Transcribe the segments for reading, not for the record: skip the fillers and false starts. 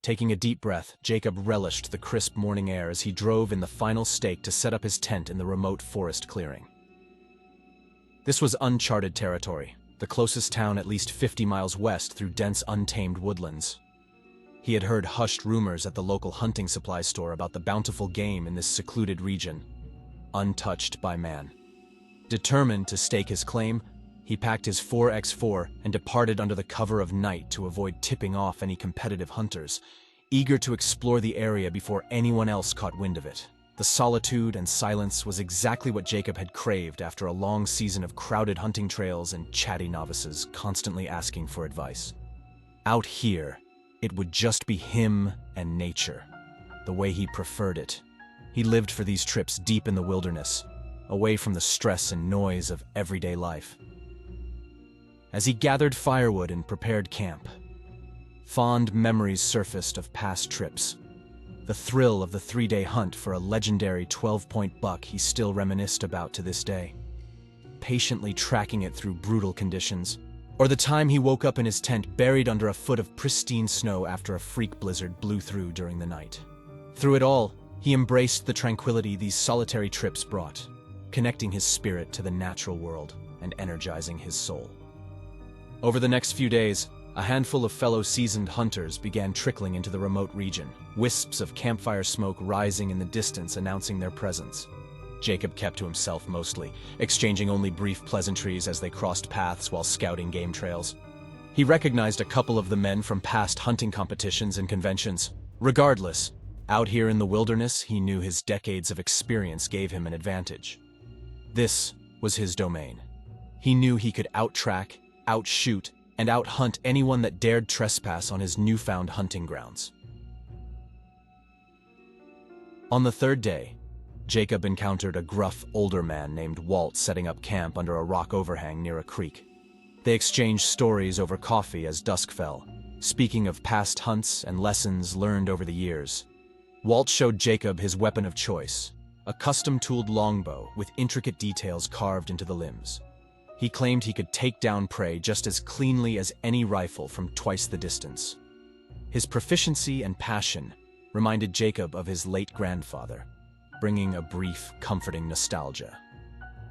Taking a deep breath, Jacob relished the crisp morning air as he drove in the final stake to set up his tent in the remote forest clearing. This was uncharted territory, the closest town at least 50 miles west through dense untamed woodlands. He had heard hushed rumors at the local hunting supply store about the bountiful game in this secluded region, untouched by man. Determined to stake his claim, he packed his 4x4 and departed under the cover of night to avoid tipping off any competitive hunters, eager to explore the area before anyone else caught wind of it. The solitude and silence was exactly what Jacob had craved after a long season of crowded hunting trails and chatty novices constantly asking for advice. Out here, it would just be him and nature, the way he preferred it. He lived for these trips deep in the wilderness, away from the stress and noise of everyday life. As he gathered firewood and prepared camp, fond memories surfaced of past trips. The thrill of the 3-day hunt for a legendary 12-point buck he still reminisced about to this day, patiently tracking it through brutal conditions, or the time he woke up in his tent buried under a foot of pristine snow after a freak blizzard blew through during the night. Through it all, he embraced the tranquility these solitary trips brought, connecting his spirit to the natural world and energizing his soul. Over the next few days, a handful of fellow seasoned hunters began trickling into the remote region, wisps of campfire smoke rising in the distance announcing their presence. Jacob kept to himself mostly, exchanging only brief pleasantries as they crossed paths while scouting game trails. He recognized a couple of the men from past hunting competitions and conventions. Regardless, out here in the wilderness, he knew his decades of experience gave him an advantage. This was his domain. He knew he could out-track, outshoot, and out-hunt anyone that dared trespass on his newfound hunting grounds. On the third day, Jacob encountered a gruff, older man named Walt setting up camp under a rock overhang near a creek. They exchanged stories over coffee as dusk fell, speaking of past hunts and lessons learned over the years. Walt showed Jacob his weapon of choice, a custom-tooled longbow with intricate details carved into the limbs. He claimed he could take down prey just as cleanly as any rifle from twice the distance. His proficiency and passion reminded Jacob of his late grandfather, bringing a brief, comforting nostalgia.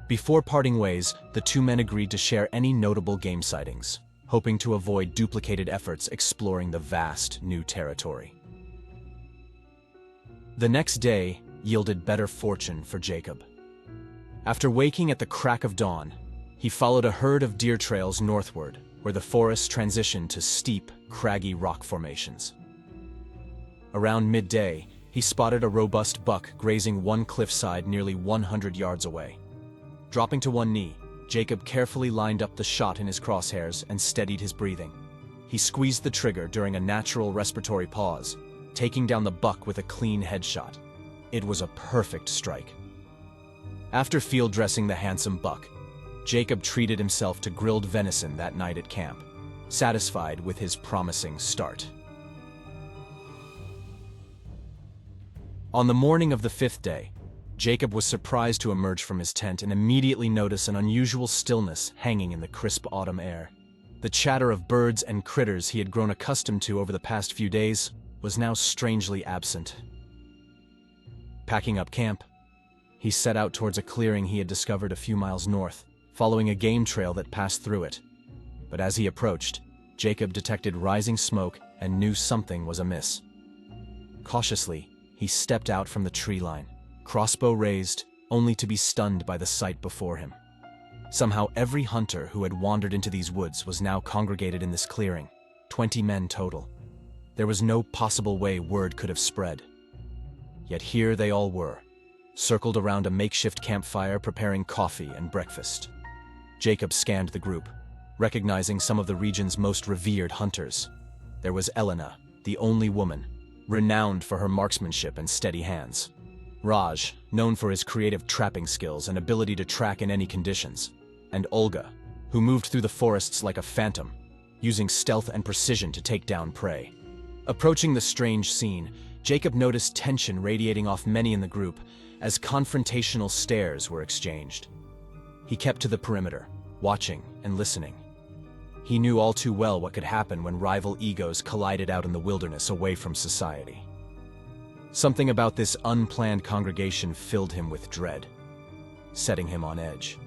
Before parting ways, the two men agreed to share any notable game sightings, hoping to avoid duplicated efforts exploring the vast new territory. The next day yielded better fortune for Jacob. After waking at the crack of dawn, he followed a herd of deer trails northward, where the forest transitioned to steep, craggy rock formations. Around midday, he spotted a robust buck grazing one cliffside nearly 100 yards away. Dropping to one knee, Jacob carefully lined up the shot in his crosshairs and steadied his breathing. He squeezed the trigger during a natural respiratory pause, taking down the buck with a clean headshot. It was a perfect strike. After field dressing the handsome buck, Jacob treated himself to grilled venison that night at camp, satisfied with his promising start. On the morning of the 5th day, Jacob was surprised to emerge from his tent and immediately notice an unusual stillness hanging in the crisp autumn air. The chatter of birds and critters he had grown accustomed to over the past few days was now strangely absent. Packing up camp, he set out towards a clearing he had discovered a few miles north, following a game trail that passed through it. But as he approached, Jacob detected rising smoke and knew something was amiss. Cautiously, he stepped out from the tree line, crossbow raised, only to be stunned by the sight before him. Somehow every hunter who had wandered into these woods was now congregated in this clearing, 20 men total. There was no possible way word could have spread. Yet here they all were, circled around a makeshift campfire preparing coffee and breakfast. Jacob scanned the group, recognizing some of the region's most revered hunters. There was Elena, the only woman, renowned for her marksmanship and steady hands. Raj, known for his creative trapping skills and ability to track in any conditions. And Olga, who moved through the forests like a phantom, using stealth and precision to take down prey. Approaching the strange scene, Jacob noticed tension radiating off many in the group as confrontational stares were exchanged. He kept to the perimeter, watching and listening. He knew all too well what could happen when rival egos collided out in the wilderness away from society. Something about this unplanned congregation filled him with dread, setting him on edge.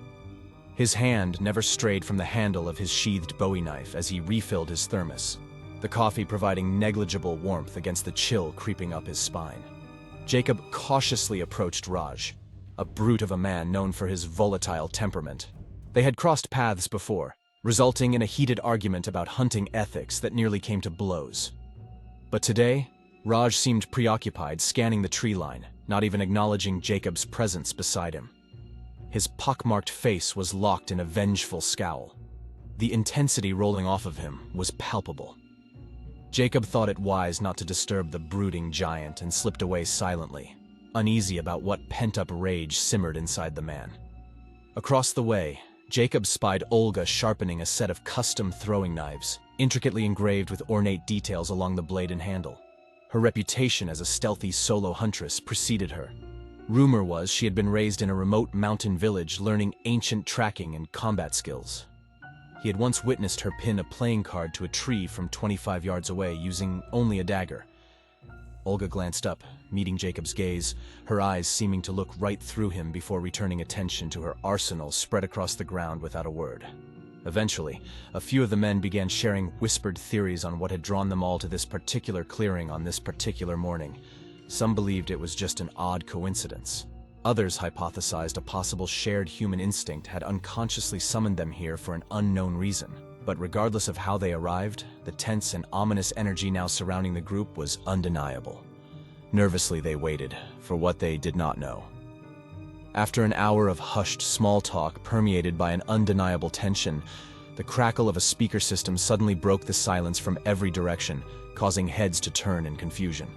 His hand never strayed from the handle of his sheathed Bowie knife as he refilled his thermos, the coffee providing negligible warmth against the chill creeping up his spine. Jacob cautiously approached Raj, a brute of a man known for his volatile temperament. They had crossed paths before, resulting in a heated argument about hunting ethics that nearly came to blows. But today, Raj seemed preoccupied scanning the tree line, not even acknowledging Jacob's presence beside him. His pockmarked face was locked in a vengeful scowl. The intensity rolling off of him was palpable. Jacob thought it wise not to disturb the brooding giant and slipped away silently, uneasy about what pent-up rage simmered inside the man. Across the way, Jacob spied Olga sharpening a set of custom throwing knives, intricately engraved with ornate details along the blade and handle. Her reputation as a stealthy solo huntress preceded her. Rumor was she had been raised in a remote mountain village learning ancient tracking and combat skills. He had once witnessed her pin a playing card to a tree from 25 yards away using only a dagger. Olga glanced up, meeting Jacob's gaze, her eyes seeming to look right through him before returning attention to her arsenal spread across the ground without a word. Eventually, a few of the men began sharing whispered theories on what had drawn them all to this particular clearing on this particular morning. Some believed it was just an odd coincidence. Others hypothesized a possible shared human instinct had unconsciously summoned them here for an unknown reason. But regardless of how they arrived, the tense and ominous energy now surrounding the group was undeniable. Nervously they waited for what they did not know. After an hour of hushed small talk permeated by an undeniable tension, the crackle of a speaker system suddenly broke the silence from every direction, causing heads to turn in confusion.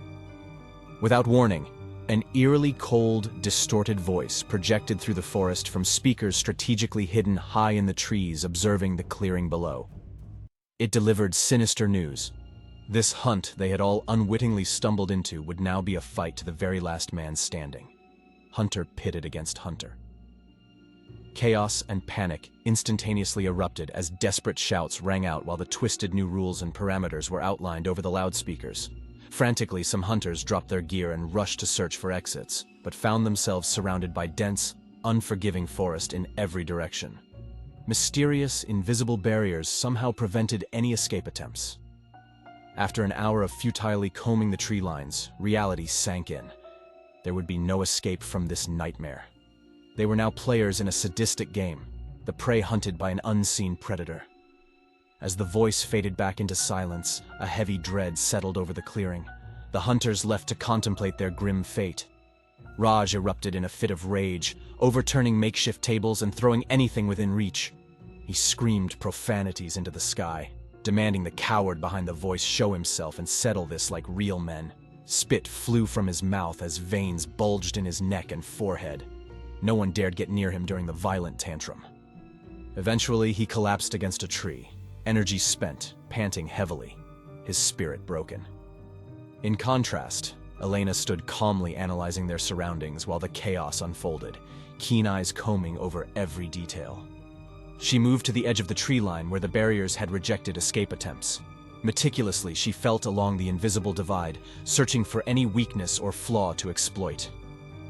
Without warning, an eerily cold, distorted voice projected through the forest from speakers strategically hidden high in the trees observing the clearing below. It delivered sinister news. This hunt they had all unwittingly stumbled into would now be a fight to the very last man standing. Hunter pitted against hunter. Chaos and panic instantaneously erupted as desperate shouts rang out while the twisted new rules and parameters were outlined over the loudspeakers. Frantically, some hunters dropped their gear and rushed to search for exits, but found themselves surrounded by dense, unforgiving forest in every direction. Mysterious, invisible barriers somehow prevented any escape attempts. After an hour of futilely combing the tree lines, reality sank in. There would be no escape from this nightmare. They were now players in a sadistic game, the prey hunted by an unseen predator. As the voice faded back into silence, a heavy dread settled over the clearing. The hunters left to contemplate their grim fate. Raj erupted in a fit of rage, overturning makeshift tables and throwing anything within reach. He screamed profanities into the sky, demanding the coward behind the voice show himself and settle this like real men. Spit flew from his mouth as veins bulged in his neck and forehead. No one dared get near him during the violent tantrum. Eventually, he collapsed against a tree, energy spent, panting heavily, his spirit broken. In contrast, Elena stood calmly analyzing their surroundings while the chaos unfolded, keen eyes combing over every detail. She moved to the edge of the tree line where the barriers had rejected escape attempts. Meticulously, she felt along the invisible divide, searching for any weakness or flaw to exploit.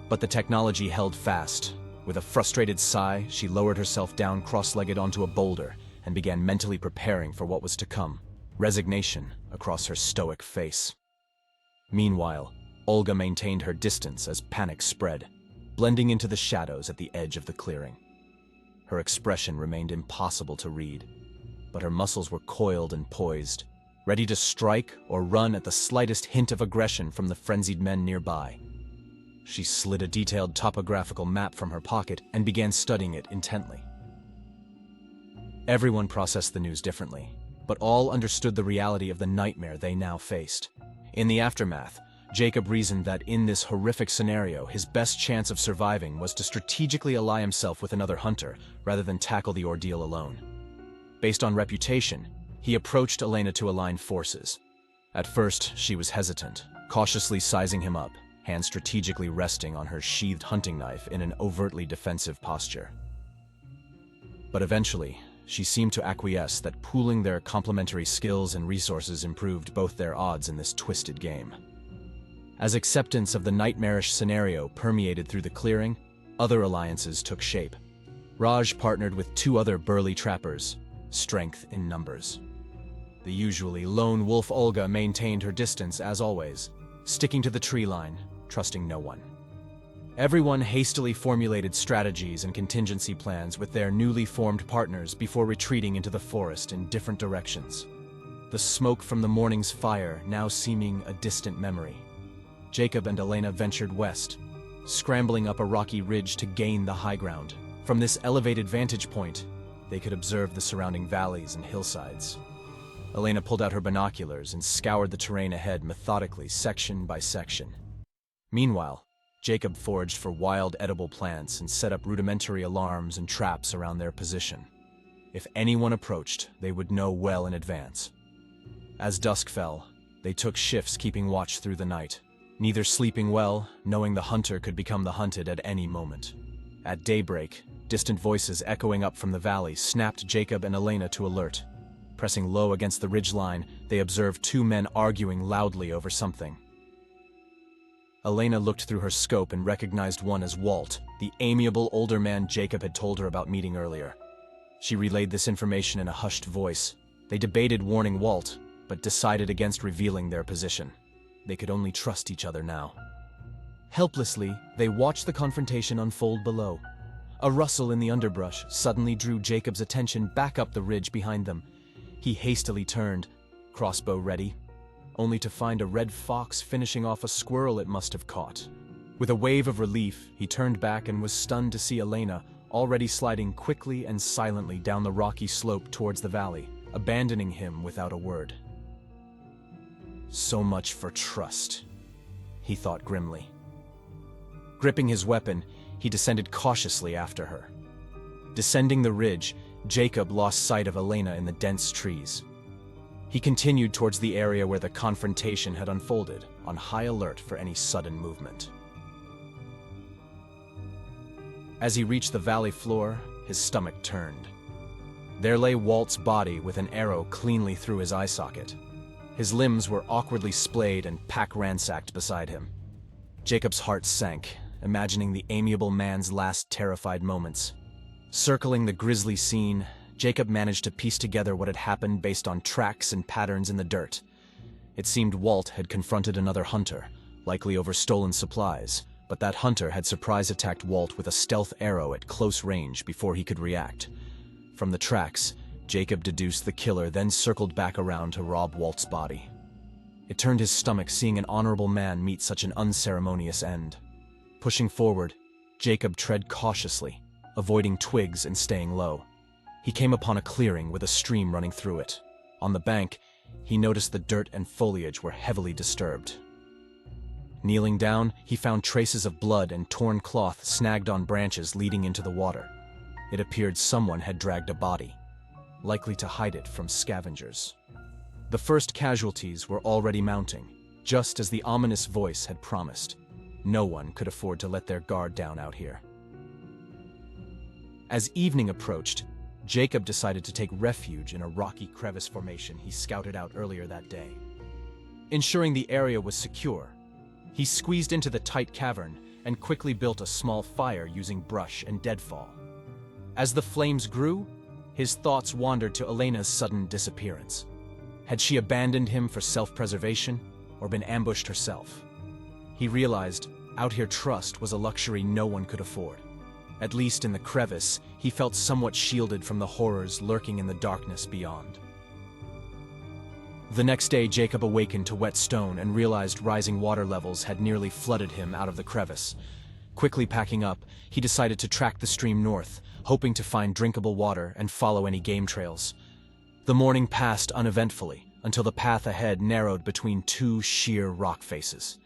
But the technology held fast. With a frustrated sigh, she lowered herself down cross-legged onto a boulder and began mentally preparing for what was to come, resignation across her stoic face. Meanwhile, Olga maintained her distance as panic spread, blending into the shadows at the edge of the clearing. Her expression remained impossible to read, but her muscles were coiled and poised, ready to strike or run at the slightest hint of aggression from the frenzied men nearby. She slid a detailed topographical map from her pocket and began studying it intently. Everyone processed the news differently, but all understood the reality of the nightmare they now faced. In the aftermath, Jacob reasoned that in this horrific scenario, his best chance of surviving was to strategically ally himself with another hunter rather than tackle the ordeal alone. Based on reputation, he approached Elena to align forces. At first, she was hesitant, cautiously sizing him up, hand strategically resting on her sheathed hunting knife in an overtly defensive posture. But eventually, she seemed to acquiesce that pooling their complementary skills and resources improved both their odds in this twisted game. As acceptance of the nightmarish scenario permeated through the clearing, other alliances took shape. Raj partnered with two other burly trappers, strength in numbers. The usually lone wolf Olga maintained her distance as always, sticking to the tree line, trusting no one. Everyone hastily formulated strategies and contingency plans with their newly formed partners before retreating into the forest in different directions. The smoke from the morning's fire now seeming a distant memory. Jacob and Elena ventured west, scrambling up a rocky ridge to gain the high ground. From this elevated vantage point, they could observe the surrounding valleys and hillsides. Elena pulled out her binoculars and scoured the terrain ahead methodically, section by section. Meanwhile, Jacob foraged for wild edible plants and set up rudimentary alarms and traps around their position. If anyone approached, they would know well in advance. As dusk fell, they took shifts keeping watch through the night, neither sleeping well, knowing the hunter could become the hunted at any moment. At daybreak, distant voices echoing up from the valley snapped Jacob and Elena to alert. Pressing low against the ridgeline, they observed two men arguing loudly over something. Elena looked through her scope and recognized one as Walt, the amiable older man Jacob had told her about meeting earlier. She relayed this information in a hushed voice. They debated warning Walt, but decided against revealing their position. They could only trust each other now. Helplessly, they watched the confrontation unfold below. A rustle in the underbrush suddenly drew Jacob's attention back up the ridge behind them. He hastily turned, crossbow ready, only to find a red fox finishing off a squirrel it must have caught. With a wave of relief, he turned back and was stunned to see Elena already sliding quickly and silently down the rocky slope towards the valley, abandoning him without a word. So much for trust, he thought grimly. Gripping his weapon, he descended cautiously after her. Descending the ridge, Jacob lost sight of Elena in the dense trees. He continued towards the area where the confrontation had unfolded, on high alert for any sudden movement. As he reached the valley floor, his stomach turned. There lay Walt's body with an arrow cleanly through his eye socket. His limbs were awkwardly splayed and pack-ransacked beside him. Jacob's heart sank, imagining the amiable man's last terrified moments. Circling the grisly scene, Jacob managed to piece together what had happened based on tracks and patterns in the dirt. It seemed Walt had confronted another hunter, likely over stolen supplies, but that hunter had surprise attacked Walt with a stealth arrow at close range before he could react. From the tracks, Jacob deduced the killer then circled back around to rob Walt's body. It turned his stomach seeing an honorable man meet such an unceremonious end. Pushing forward, Jacob tread cautiously, avoiding twigs and staying low. He came upon a clearing with a stream running through it. On the bank, he noticed the dirt and foliage were heavily disturbed. Kneeling down, he found traces of blood and torn cloth snagged on branches leading into the water. It appeared someone had dragged a body, likely to hide it from scavengers. The first casualties were already mounting, just as the ominous voice had promised. No one could afford to let their guard down out here. As evening approached, Jacob decided to take refuge in a rocky crevice formation he scouted out earlier that day. Ensuring the area was secure, he squeezed into the tight cavern and quickly built a small fire using brush and deadfall. As the flames grew, his thoughts wandered to Elena's sudden disappearance. Had she abandoned him for self-preservation or been ambushed herself? He realized out here trust was a luxury no one could afford. At least in the crevice, he felt somewhat shielded from the horrors lurking in the darkness beyond. The next day, Jacob awakened to wet stone and realized rising water levels had nearly flooded him out of the crevice. Quickly packing up, he decided to track the stream north, hoping to find drinkable water and follow any game trails. The morning passed uneventfully until the path ahead narrowed between two sheer rock faces.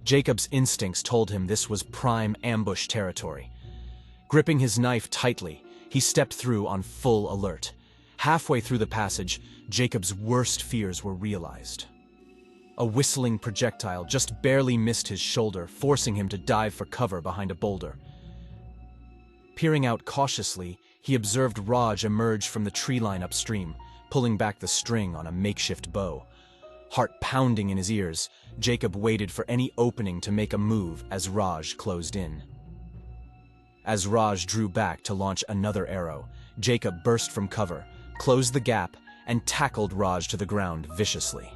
Jacob's instincts told him this was prime ambush territory. Gripping his knife tightly, he stepped through on full alert. Halfway through the passage, Jacob's worst fears were realized. A whistling projectile just barely missed his shoulder, forcing him to dive for cover behind a boulder. Peering out cautiously, he observed Raj emerge from the tree line upstream, pulling back the string on a makeshift bow. Heart pounding in his ears, Jacob waited for any opening to make a move as Raj closed in. As Raj drew back to launch another arrow, Jacob burst from cover, closed the gap, and tackled Raj to the ground viciously.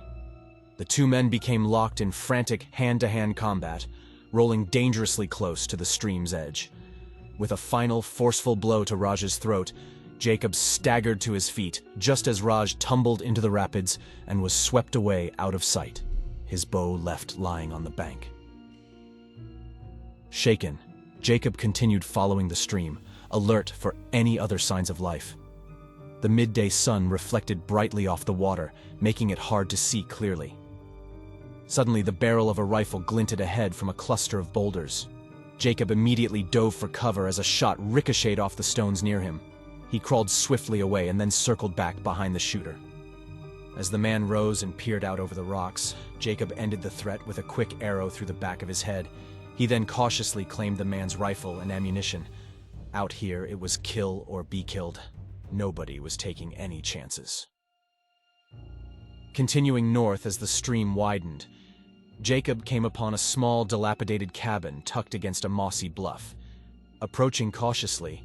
The two men became locked in frantic hand-to-hand combat, rolling dangerously close to the stream's edge. With a final forceful blow to Raj's throat, Jacob staggered to his feet just as Raj tumbled into the rapids and was swept away out of sight, his bow left lying on the bank. Shaken, Jacob continued following the stream, alert for any other signs of life. The midday sun reflected brightly off the water, making it hard to see clearly. Suddenly, the barrel of a rifle glinted ahead from a cluster of boulders. Jacob immediately dove for cover as a shot ricocheted off the stones near him. He crawled swiftly away and then circled back behind the shooter. As the man rose and peered out over the rocks, Jacob ended the threat with a quick arrow through the back of his head. He then cautiously claimed the man's rifle and ammunition. Out here, it was kill or be killed. Nobody was taking any chances. Continuing north as the stream widened, Jacob came upon a small, dilapidated cabin tucked against a mossy bluff. Approaching cautiously,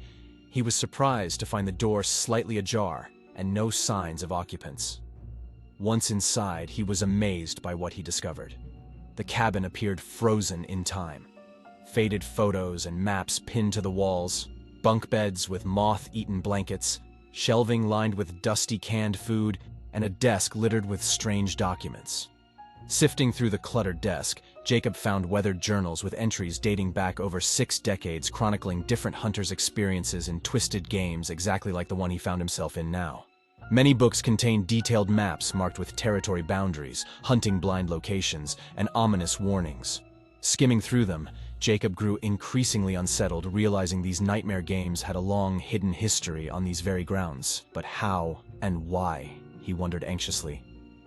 he was surprised to find the door slightly ajar and no signs of occupants. Once inside, he was amazed by what he discovered. The cabin appeared frozen in time. Faded photos and maps pinned to the walls, bunk beds with moth-eaten blankets, shelving lined with dusty canned food, and a desk littered with strange documents. Sifting through the cluttered desk, Jacob found weathered journals with entries dating back over 6 decades chronicling different hunters' experiences in twisted games exactly like the one he found himself in now. Many books contained detailed maps marked with territory boundaries, hunting blind locations, and ominous warnings. Skimming through them, Jacob grew increasingly unsettled, realizing these nightmare games had a long, hidden history on these very grounds. But how and why? He wondered anxiously.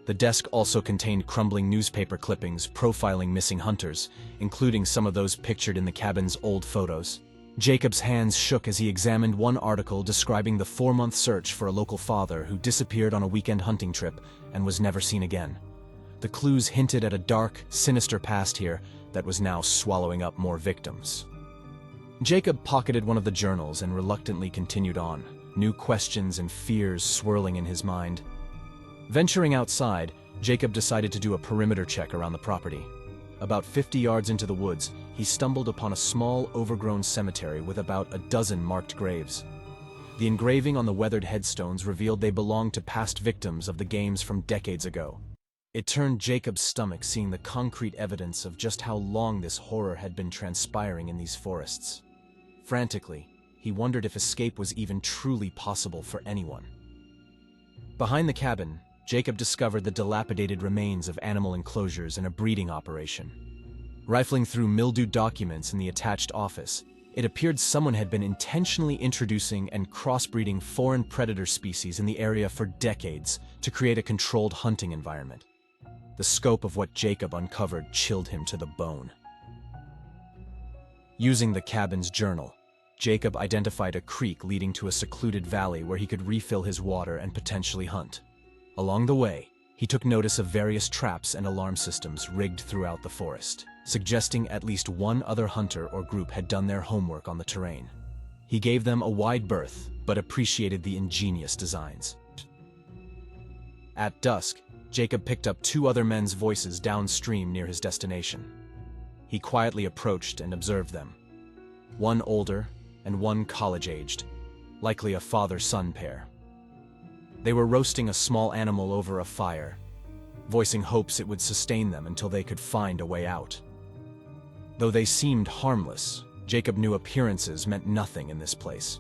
The desk also contained crumbling newspaper clippings profiling missing hunters, including some of those pictured in the cabin's old photos. Jacob's hands shook as he examined one article describing the 4-month search for a local father who disappeared on a weekend hunting trip and was never seen again. The clues hinted at a dark, sinister past here that was now swallowing up more victims. Jacob pocketed one of the journals and reluctantly continued on, new questions and fears swirling in his mind. Venturing outside, Jacob decided to do a perimeter check around the property. About 50 yards into the woods, he stumbled upon a small, overgrown cemetery with about a dozen marked graves. The engraving on the weathered headstones revealed they belonged to past victims of the games from decades ago. It turned Jacob's stomach seeing the concrete evidence of just how long this horror had been transpiring in these forests. Frantically, he wondered if escape was even truly possible for anyone. Behind the cabin, Jacob discovered the dilapidated remains of animal enclosures and a breeding operation. Rifling through mildewed documents in the attached office, it appeared someone had been intentionally introducing and crossbreeding foreign predator species in the area for decades to create a controlled hunting environment. The scope of what Jacob uncovered chilled him to the bone. Using the cabin's journal, Jacob identified a creek leading to a secluded valley where he could refill his water and potentially hunt. Along the way, he took notice of various traps and alarm systems rigged throughout the forest, suggesting at least one other hunter or group had done their homework on the terrain. He gave them a wide berth, but appreciated the ingenious designs. At dusk, Jacob picked up 2 other men's voices downstream near his destination. He quietly approached and observed them. One older and one college-aged, likely a father-son pair. They were roasting a small animal over a fire, voicing hopes it would sustain them until they could find a way out. Though they seemed harmless, Jacob knew appearances meant nothing in this place.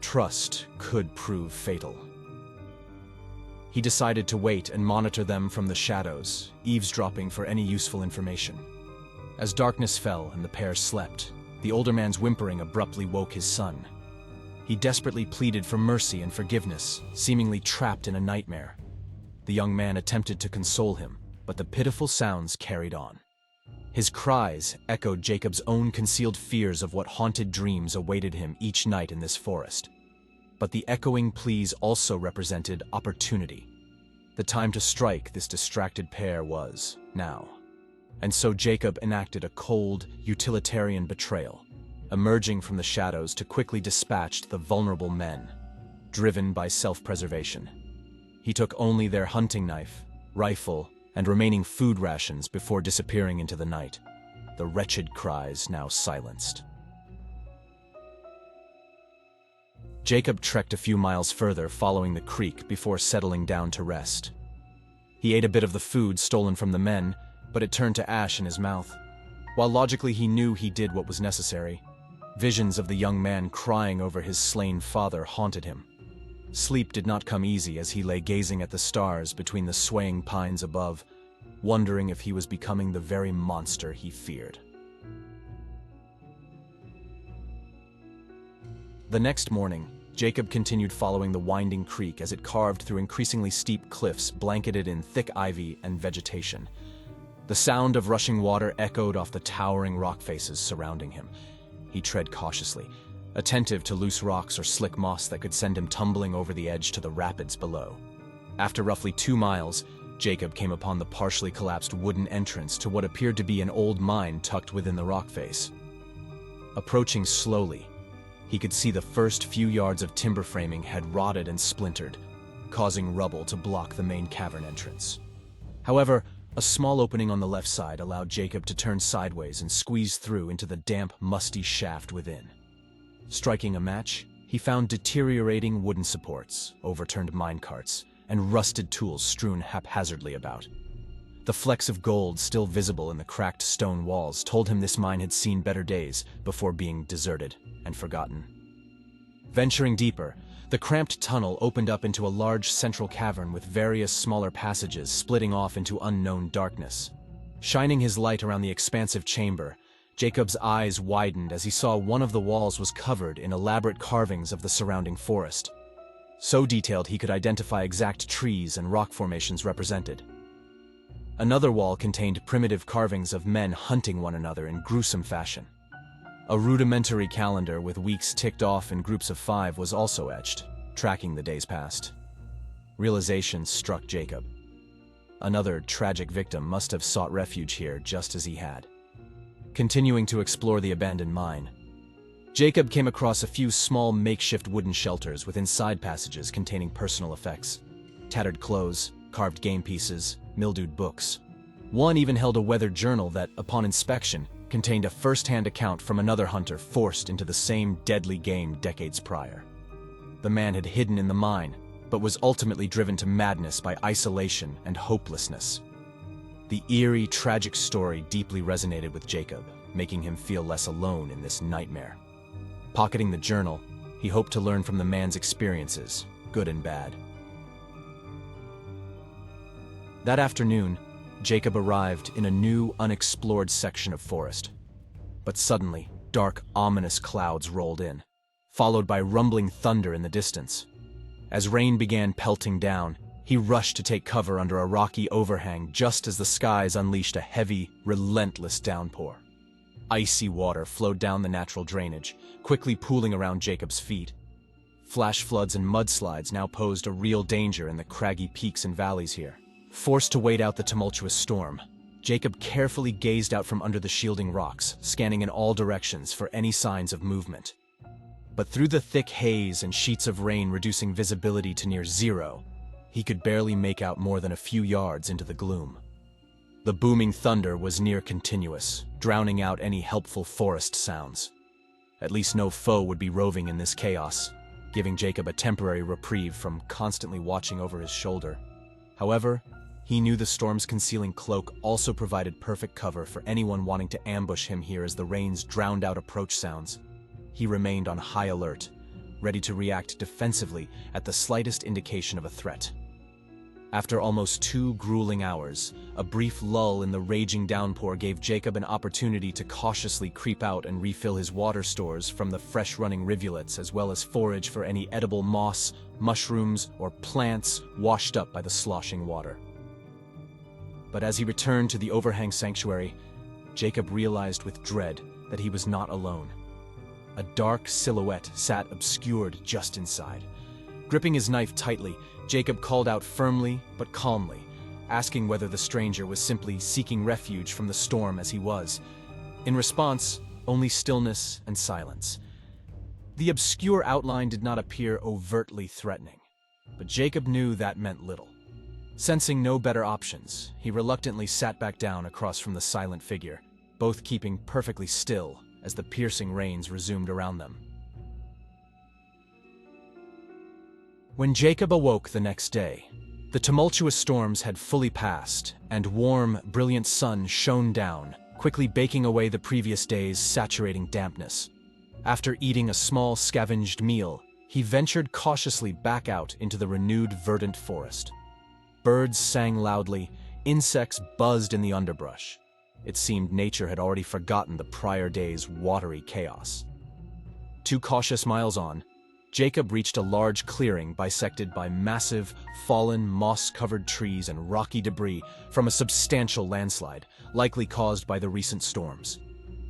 Trust could prove fatal. He decided to wait and monitor them from the shadows, eavesdropping for any useful information. As darkness fell and the pair slept, the older man's whimpering abruptly woke his son. He desperately pleaded for mercy and forgiveness, seemingly trapped in a nightmare. The young man attempted to console him, but the pitiful sounds carried on. His cries echoed Jacob's own concealed fears of what haunted dreams awaited him each night in this forest. But the echoing pleas also represented opportunity. The time to strike this distracted pair was now. And so Jacob enacted a cold, utilitarian betrayal, emerging from the shadows to quickly dispatch the vulnerable men, driven by self-preservation. He took only their hunting knife, rifle, and remaining food rations before disappearing into the night, the wretched cries now silenced. Jacob trekked a few miles further following the creek before settling down to rest. He ate a bit of the food stolen from the men, but it turned to ash in his mouth. While logically he knew he did what was necessary, visions of the young man crying over his slain father haunted him. Sleep did not come easy as he lay gazing at the stars between the swaying pines above, wondering if he was becoming the very monster he feared. The next morning, Jacob continued following the winding creek as it carved through increasingly steep cliffs blanketed in thick ivy and vegetation. The sound of rushing water echoed off the towering rock faces surrounding him. He tread cautiously, attentive to loose rocks or slick moss that could send him tumbling over the edge to the rapids below. After roughly 2 miles, Jacob came upon the partially collapsed wooden entrance to what appeared to be an old mine tucked within the rock face. Approaching slowly, he could see the first few yards of timber framing had rotted and splintered, causing rubble to block the main cavern entrance. However, a small opening on the left side allowed Jacob to turn sideways and squeeze through into the damp, musty shaft within. Striking a match, he found deteriorating wooden supports, overturned minecarts, and rusted tools strewn haphazardly about. The flecks of gold still visible in the cracked stone walls told him this mine had seen better days before being deserted and forgotten. Venturing deeper, the cramped tunnel opened up into a large central cavern with various smaller passages splitting off into unknown darkness. Shining his light around the expansive chamber, Jacob's eyes widened as he saw one of the walls was covered in elaborate carvings of the surrounding forest. So detailed he could identify exact trees and rock formations represented. Another wall contained primitive carvings of men hunting one another in gruesome fashion. A rudimentary calendar with weeks ticked off in groups of 5 was also etched, tracking the days past. Realization struck Jacob. Another tragic victim must have sought refuge here just as he had. Continuing to explore the abandoned mine, Jacob came across a few small makeshift wooden shelters within side passages containing personal effects. Tattered clothes, carved game pieces, mildewed books. One even held a weathered journal that, upon inspection, contained a first-hand account from another hunter forced into the same deadly game decades prior. The man had hidden in the mine, but was ultimately driven to madness by isolation and hopelessness. The eerie, tragic story deeply resonated with Jacob, making him feel less alone in this nightmare. Pocketing the journal, he hoped to learn from the man's experiences, good and bad. That afternoon, Jacob arrived in a new, unexplored section of forest. But suddenly, dark, ominous clouds rolled in, followed by rumbling thunder in the distance. As rain began pelting down, he rushed to take cover under a rocky overhang just as the skies unleashed a heavy, relentless downpour. Icy water flowed down the natural drainage, quickly pooling around Jacob's feet. Flash floods and mudslides now posed a real danger in the craggy peaks and valleys here. Forced to wait out the tumultuous storm, Jacob carefully gazed out from under the shielding rocks, scanning in all directions for any signs of movement. But through the thick haze and sheets of rain reducing visibility to near zero, he could barely make out more than a few yards into the gloom. The booming thunder was near continuous, drowning out any helpful forest sounds. At least no foe would be roving in this chaos, giving Jacob a temporary reprieve from constantly watching over his shoulder. However, he knew the storm's concealing cloak also provided perfect cover for anyone wanting to ambush him here as the rains drowned out approach sounds. He remained on high alert, ready to react defensively at the slightest indication of a threat. After almost 2 grueling hours, a brief lull in the raging downpour gave Jacob an opportunity to cautiously creep out and refill his water stores from the fresh-running rivulets, as well as forage for any edible moss, mushrooms, or plants washed up by the sloshing water. But as he returned to the overhang sanctuary, Jacob realized with dread that he was not alone. A dark silhouette sat obscured just inside. Gripping his knife tightly, Jacob called out firmly but calmly, asking whether the stranger was simply seeking refuge from the storm as he was. In response, only stillness and silence. The obscure outline did not appear overtly threatening, but Jacob knew that meant little. Sensing no better options, he reluctantly sat back down across from the silent figure, both keeping perfectly still as the piercing rains resumed around them. When Jacob awoke the next day, the tumultuous storms had fully passed, and warm, brilliant sun shone down, quickly baking away the previous day's saturating dampness. After eating a small scavenged meal, he ventured cautiously back out into the renewed verdant forest. Birds sang loudly, insects buzzed in the underbrush. It seemed nature had already forgotten the prior day's watery chaos. 2 cautious miles on, Jacob reached a large clearing bisected by massive, fallen, moss-covered trees and rocky debris from a substantial landslide, likely caused by the recent storms.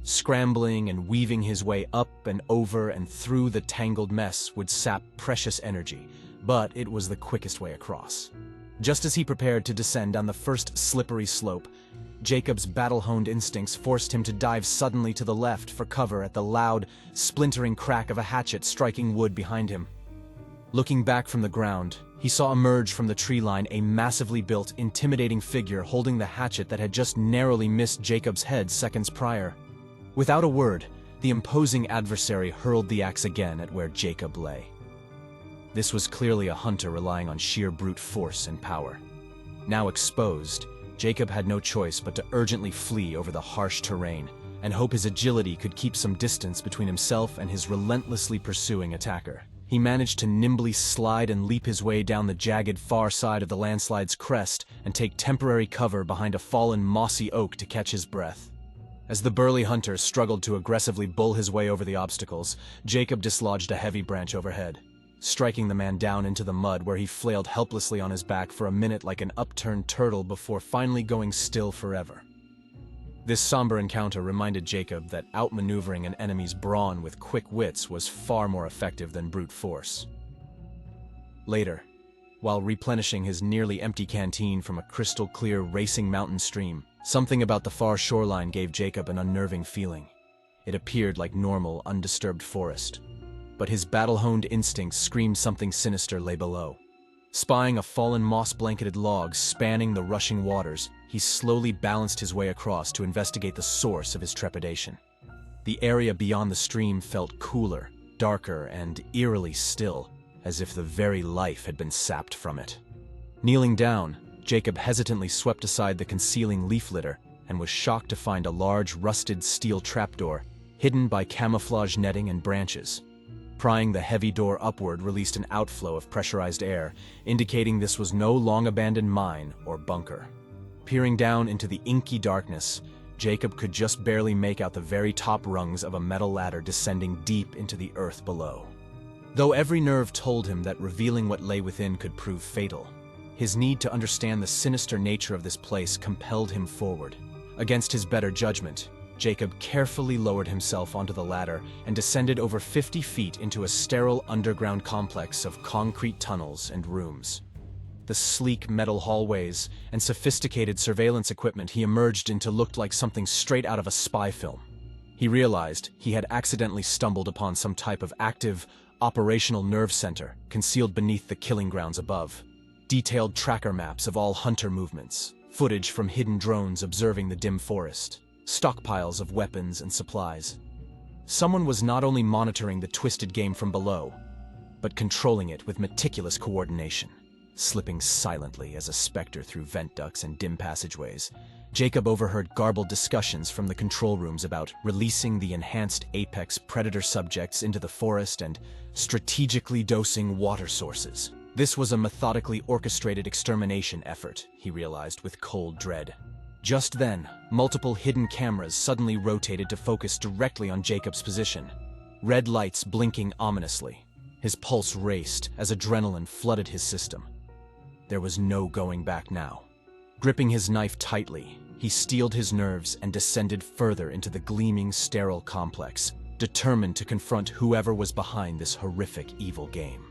Scrambling and weaving his way up and over and through the tangled mess would sap precious energy, but it was the quickest way across. Just as he prepared to descend down the first slippery slope, Jacob's battle-honed instincts forced him to dive suddenly to the left for cover at the loud, splintering crack of a hatchet striking wood behind him. Looking back from the ground, he saw emerge from the tree line a massively built, intimidating figure holding the hatchet that had just narrowly missed Jacob's head seconds prior. Without a word, the imposing adversary hurled the axe again at where Jacob lay. This was clearly a hunter relying on sheer brute force and power. Now exposed, Jacob had no choice but to urgently flee over the harsh terrain and hope his agility could keep some distance between himself and his relentlessly pursuing attacker. He managed to nimbly slide and leap his way down the jagged far side of the landslide's crest and take temporary cover behind a fallen mossy oak to catch his breath. As the burly hunter struggled to aggressively bull his way over the obstacles, Jacob dislodged a heavy branch overhead, striking the man down into the mud where he flailed helplessly on his back for a minute like an upturned turtle before finally going still forever. This somber encounter reminded Jacob that outmaneuvering an enemy's brawn with quick wits was far more effective than brute force. Later, while replenishing his nearly empty canteen from a crystal-clear racing mountain stream, something about the far shoreline gave Jacob an unnerving feeling. It appeared like normal, undisturbed forest, but his battle-honed instincts screamed something sinister lay below. Spying a fallen moss-blanketed log spanning the rushing waters, he slowly balanced his way across to investigate the source of his trepidation. The area beyond the stream felt cooler, darker, and eerily still, as if the very life had been sapped from it. Kneeling down, Jacob hesitantly swept aside the concealing leaf litter and was shocked to find a large rusted steel trapdoor hidden by camouflage netting and branches. Prying the heavy door upward released an outflow of pressurized air, indicating this was no long-abandoned mine or bunker. Peering down into the inky darkness, Jacob could just barely make out the very top rungs of a metal ladder descending deep into the earth below. Though every nerve told him that revealing what lay within could prove fatal, his need to understand the sinister nature of this place compelled him forward. Against his better judgment, Jacob carefully lowered himself onto the ladder and descended over 50 feet into a sterile underground complex of concrete tunnels and rooms. The sleek metal hallways and sophisticated surveillance equipment he emerged into looked like something straight out of a spy film. He realized he had accidentally stumbled upon some type of active, operational nerve center concealed beneath the killing grounds above. Detailed tracker maps of all hunter movements, footage from hidden drones observing the dim forest, stockpiles of weapons and supplies. Someone was not only monitoring the twisted game from below, but controlling it with meticulous coordination. Slipping silently as a specter through vent ducts and dim passageways, Jacob overheard garbled discussions from the control rooms about releasing the enhanced apex predator subjects into the forest and strategically dosing water sources. This was a methodically orchestrated extermination effort, he realized with cold dread. Just then, multiple hidden cameras suddenly rotated to focus directly on Jacob's position, red lights blinking ominously. His pulse raced as adrenaline flooded his system. There was no going back now. Gripping his knife tightly, He steeled his nerves and descended further into the gleaming, sterile complex, determined to confront whoever was behind this horrific, evil game.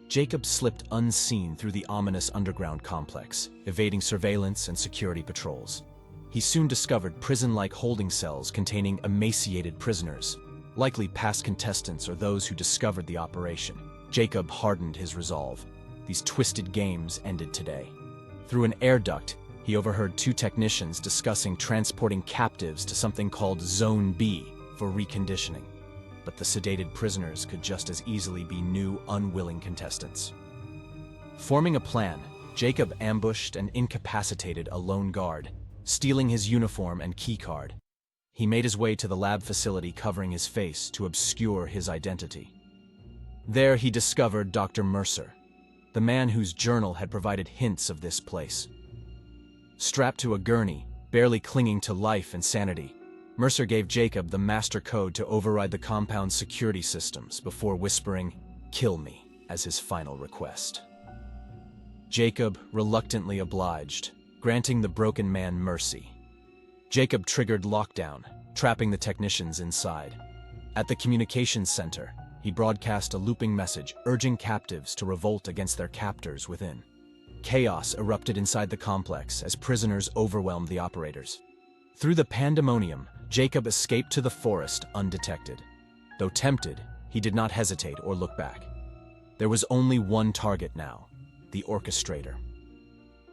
Jacob slipped unseen through the ominous underground complex, evading surveillance and security patrols. He soon discovered prison-like holding cells containing emaciated prisoners, likely past contestants or those who discovered the operation. Jacob hardened his resolve. These twisted games ended today. Through an air duct, he overheard two technicians discussing transporting captives to something called Zone B for reconditioning. But the sedated prisoners could just as easily be new, unwilling contestants. Forming a plan, Jacob ambushed and incapacitated a lone guard, stealing his uniform and keycard. He made his way to the lab facility covering his face to obscure his identity. There he discovered Dr. Mercer, the man whose journal had provided hints of this place. Strapped to a gurney, barely clinging to life and sanity, Mercer gave Jacob the master code to override the compound's security systems before whispering, "Kill me," as his final request. Jacob reluctantly obliged, granting the broken man mercy. Jacob triggered lockdown, trapping the technicians inside. At the communications center, he broadcast a looping message urging captives to revolt against their captors within. Chaos erupted inside the complex as prisoners overwhelmed the operators. Through the pandemonium, Jacob escaped to the forest undetected. Though tempted, he did not hesitate or look back. There was only one target now, the orchestrator.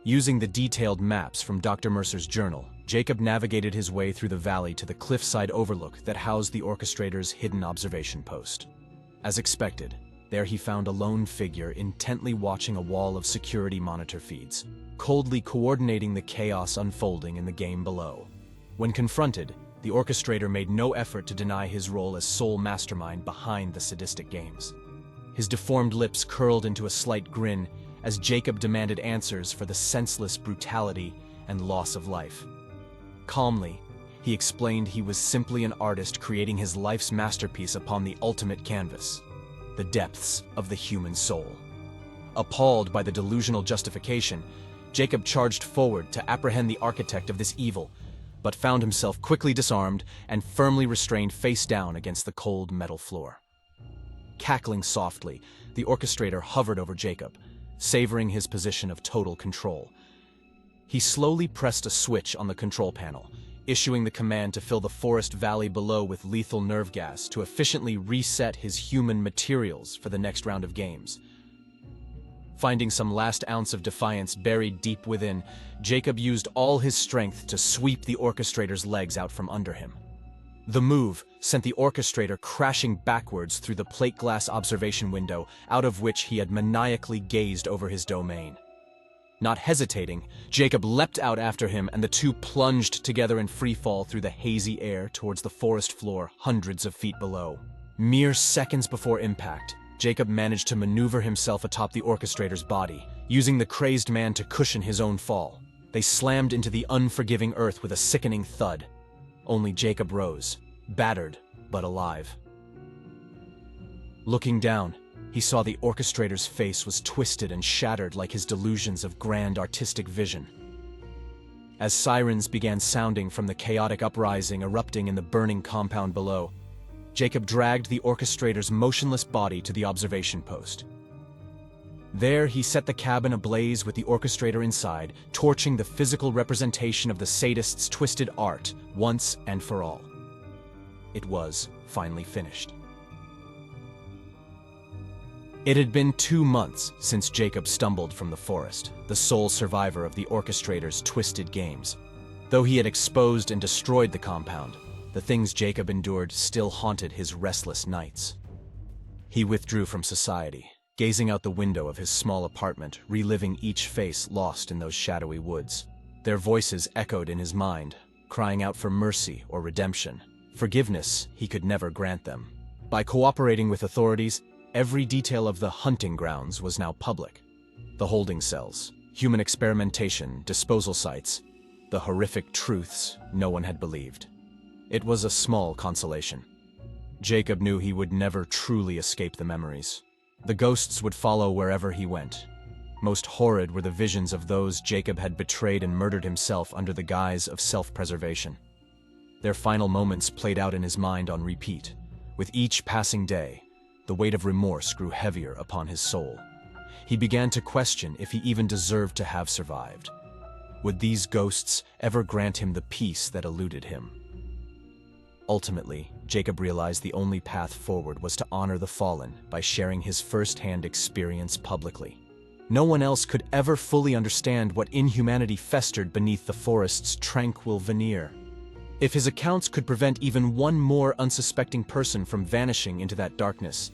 Using the detailed maps from Dr. Mercer's journal, Jacob navigated his way through the valley to the cliffside overlook that housed the orchestrator's hidden observation post. As expected, there he found a lone figure intently watching a wall of security monitor feeds, coldly coordinating the chaos unfolding in the game below. When confronted, the orchestrator made no effort to deny his role as sole mastermind behind the sadistic games. His deformed lips curled into a slight grin as Jacob demanded answers for the senseless brutality and loss of life. Calmly, he explained he was simply an artist creating his life's masterpiece upon the ultimate canvas, the depths of the human soul. Appalled by the delusional justification, Jacob charged forward to apprehend the architect of this evil, but found himself quickly disarmed and firmly restrained face down against the cold metal floor. Cackling softly, the orchestrator hovered over Jacob, savoring his position of total control. He slowly pressed a switch on the control panel, issuing the command to fill the forest valley below with lethal nerve gas to efficiently reset his human materials for the next round of games. Finding some last ounce of defiance buried deep within, Jacob used all his strength to sweep the orchestrator's legs out from under him. The move sent the orchestrator crashing backwards through the plate glass observation window out of which he had maniacally gazed over his domain. Not hesitating, Jacob leapt out after him and the two plunged together in free fall through the hazy air towards the forest floor hundreds of feet below. Mere seconds before impact, Jacob managed to maneuver himself atop the orchestrator's body, using the crazed man to cushion his own fall. They slammed into the unforgiving earth with a sickening thud. Only Jacob rose, battered but alive. Looking down, he saw the orchestrator's face was twisted and shattered like his delusions of grand artistic vision. As sirens began sounding from the chaotic uprising erupting in the burning compound below, Jacob dragged the orchestrator's motionless body to the observation post. There he set the cabin ablaze with the orchestrator inside, torching the physical representation of the sadist's twisted art once and for all. It was finally finished. It had been 2 months since Jacob stumbled from the forest, the sole survivor of the orchestrator's twisted games. Though he had exposed and destroyed the compound, the things Jacob endured still haunted his restless nights. He withdrew from society, gazing out the window of his small apartment, reliving each face lost in those shadowy woods. Their voices echoed in his mind, crying out for mercy or redemption. Forgiveness he could never grant them. By cooperating with authorities, every detail of the hunting grounds was now public. The holding cells, human experimentation, disposal sites, the horrific truths no one had believed. It was a small consolation. Jacob knew he would never truly escape the memories. The ghosts would follow wherever he went. Most horrid were the visions of those Jacob had betrayed and murdered himself under the guise of self-preservation. Their final moments played out in his mind on repeat. With each passing day, the weight of remorse grew heavier upon his soul. He began to question if he even deserved to have survived. Would these ghosts ever grant him the peace that eluded him? Ultimately, Jacob realized the only path forward was to honor the fallen by sharing his first-hand experience publicly. No one else could ever fully understand what inhumanity festered beneath the forest's tranquil veneer. If his accounts could prevent even one more unsuspecting person from vanishing into that darkness,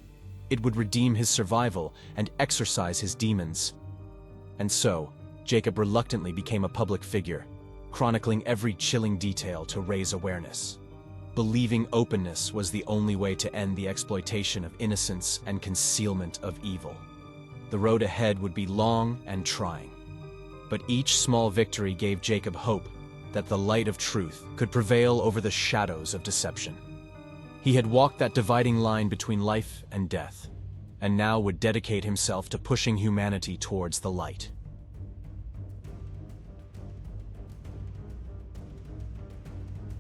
it would redeem his survival and exorcise his demons. And so, Jacob reluctantly became a public figure, chronicling every chilling detail to raise awareness. Believing openness was the only way to end the exploitation of innocence and concealment of evil. The road ahead would be long and trying, but each small victory gave Jacob hope that the light of truth could prevail over the shadows of deception. He had walked that dividing line between life and death, and now would dedicate himself to pushing humanity towards the light.